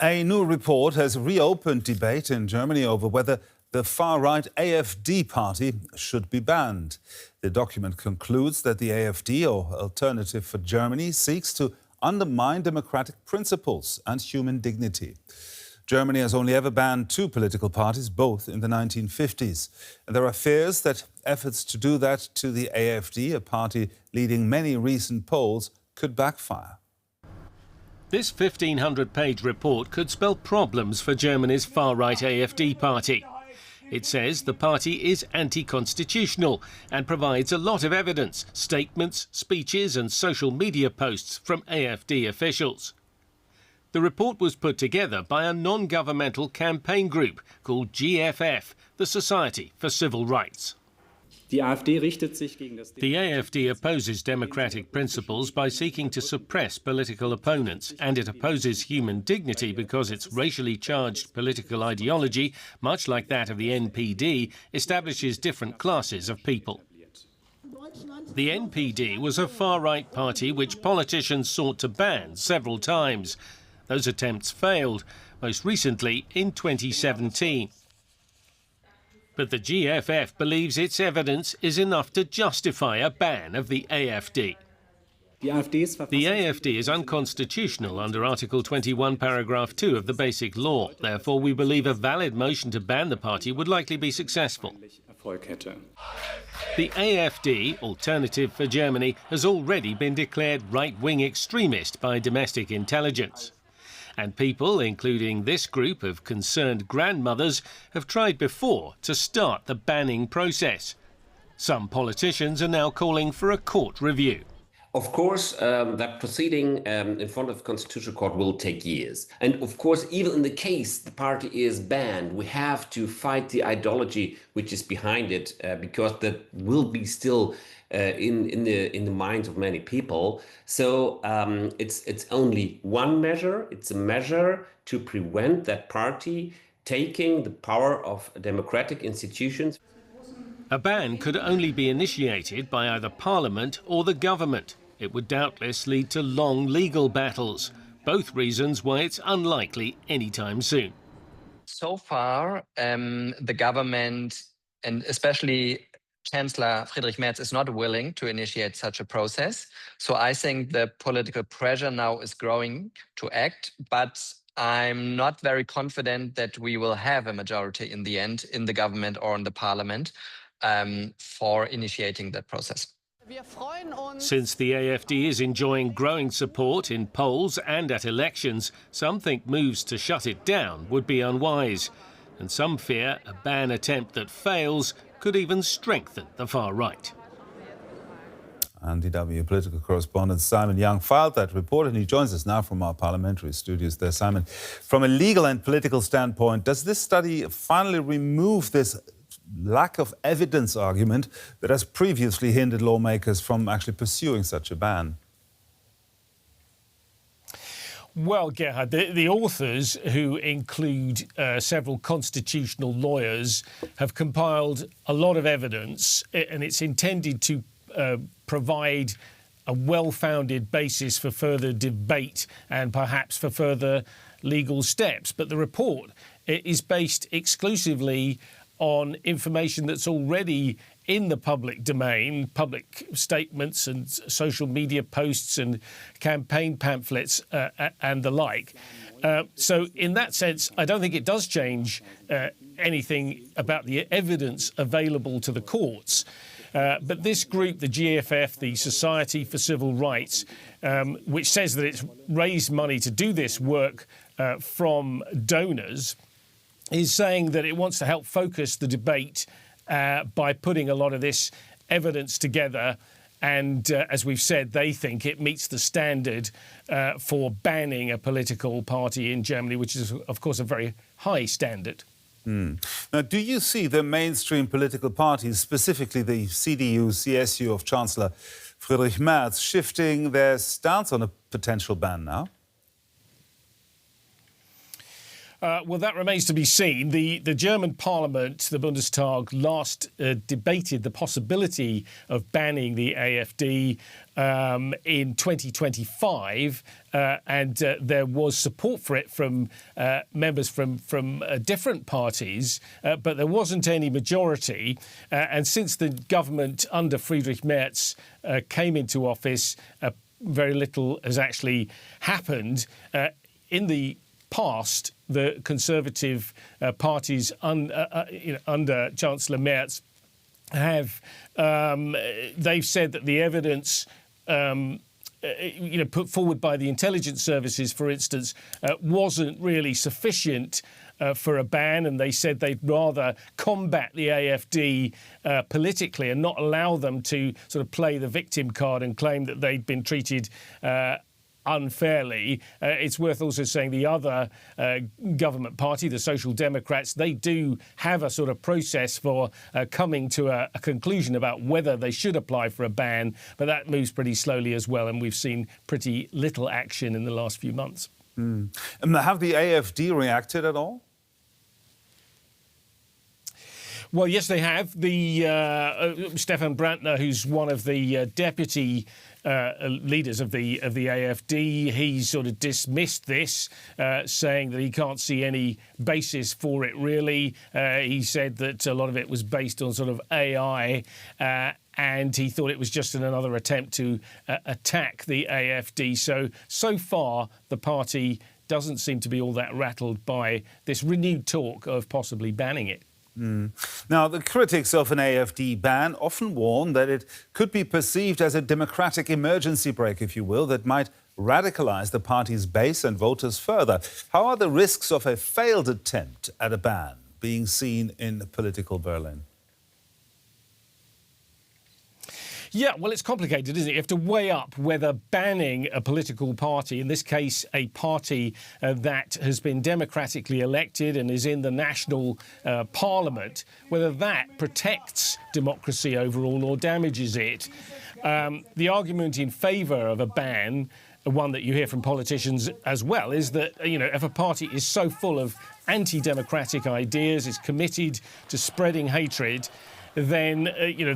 A new report has reopened debate in Germany over whether the far-right AfD party should be banned. The document concludes that the AfD, or Alternative for Germany, seeks to undermine democratic principles and human dignity. Germany has only ever banned two political parties, both in the 1950s. And there are fears that efforts to do that to the AfD, a party leading many recent polls, could backfire. This 1,500-page report could spell problems for Germany's far-right AfD party. It says the party is anti-constitutional and provides a lot of evidence, statements, speeches and social media posts from AfD officials. The report was put together by a non-governmental campaign group called GFF, the Society for Civil Rights. The AfD opposes democratic principles by seeking to suppress political opponents, and it opposes human dignity because its racially charged political ideology, much like that of the NPD, establishes different classes of people. The NPD was a far-right party which politicians sought to ban several times. Those attempts failed, most recently in 2017. But the GFF believes its evidence is enough to justify a ban of the AfD. The AfD is unconstitutional under Article 21, paragraph 2 of the Basic Law. Therefore, we believe a valid motion to ban the party would likely be successful. The AfD, Alternative for Germany, has already been declared right-wing extremist by domestic intelligence. And people, including this group of concerned grandmothers, have tried before to start the banning process. Some politicians are now calling for a court review. Of course, that proceeding in front of the Constitutional Court will take years. And of course, even in the case the party is banned, we have to fight the ideology which is behind it, because that will be still in the minds of many people. So it's only one measure. It's a measure to prevent that party taking the power of democratic institutions. A ban could only be initiated by either Parliament or the government. It would doubtless lead to long legal battles, both reasons why it's unlikely anytime soon. So far, the government, and especially Chancellor Friedrich Merz, is not willing to initiate such a process. So I think the political pressure now is growing to act, but I'm not very confident that we will have a majority in the end in the government or in the parliament for initiating that process. Since the AfD is enjoying growing support in polls and at elections, some think moves to shut it down would be unwise. And some fear a ban attempt that fails could even strengthen the far right. And DW political correspondent Simon Young filed that report, and he joins us now from our parliamentary studios there. Simon, from a legal and political standpoint, does this study finally remove this lack of evidence argument that has previously hindered lawmakers from actually pursuing such a ban? Well, Gerhard, the authors, who include several constitutional lawyers, have compiled a lot of evidence, and it's intended to provide a well-founded basis for further debate and perhaps for further legal steps. But the report is based exclusively on information that's already in the public domain, public statements and social media posts and campaign pamphlets and the like. So in that sense, I don't think it does change anything about the evidence available to the courts. But this group, the GFF, the Society for Civil Rights, which says that it's raised money to do this work from donors, is saying that it wants to help focus the debate by putting a lot of this evidence together. And as we've said, they think it meets the standard for banning a political party in Germany, which is, of course, a very high standard. Now, do you see the mainstream political parties, specifically the CDU, CSU of Chancellor Friedrich Merz, shifting their stance on a potential ban now? Well, that remains to be seen. The German parliament, the Bundestag, last debated the possibility of banning the AfD in 2025, and there was support for it from members from different parties, but there wasn't any majority. And since the government under Friedrich Merz came into office, very little has actually happened. In the past, the Conservative parties under Chancellor Merz have they've said that the evidence put forward by the intelligence services, for instance, wasn't really sufficient for a ban, and they said they'd rather combat the AfD politically and not allow them to sort of play the victim card and claim that they'd been treated unfairly. It's worth also saying the other government party, the Social Democrats, they do have a sort of process for coming to a conclusion about whether they should apply for a ban, but that moves pretty slowly as well, and we've seen pretty little action in the last few months. Have the AfD reacted at all? Well, yes, they have. The Stefan Brandner, who's one of the deputy leaders of the AfD, he sort of dismissed this, saying that he can't see any basis for it, really. He said that a lot of it was based on sort of AI, and he thought it was just another attempt to attack the AfD. So far, the party doesn't seem to be all that rattled by this renewed talk of possibly banning it. Now, the critics of an AfD ban often warn that it could be perceived as a democratic emergency brake, if you will, that might radicalise the party's base and voters further. How are the risks of a failed attempt at a ban being seen in political Berlin? Yeah, well, it's complicated, isn't it? You have to weigh up whether banning a political party, in this case a party that has been democratically elected and is in the national parliament, whether that protects democracy overall or damages it. The argument in favour of a ban, one that you hear from politicians as well, is that, if a party is so full of anti-democratic ideas, is committed to spreading hatred, then,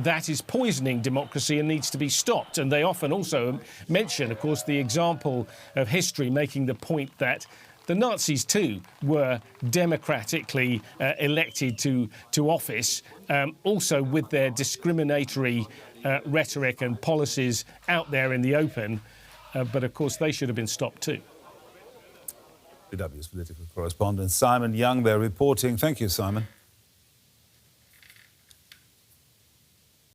that is poisoning democracy and needs to be stopped. And they often also mention, of course, the example of history making the point that the Nazis, too, were democratically elected to office, also with their discriminatory rhetoric and policies out there in the open. But, of course, they should have been stopped, too. DW's political correspondent Simon Young there reporting. Thank you, Simon.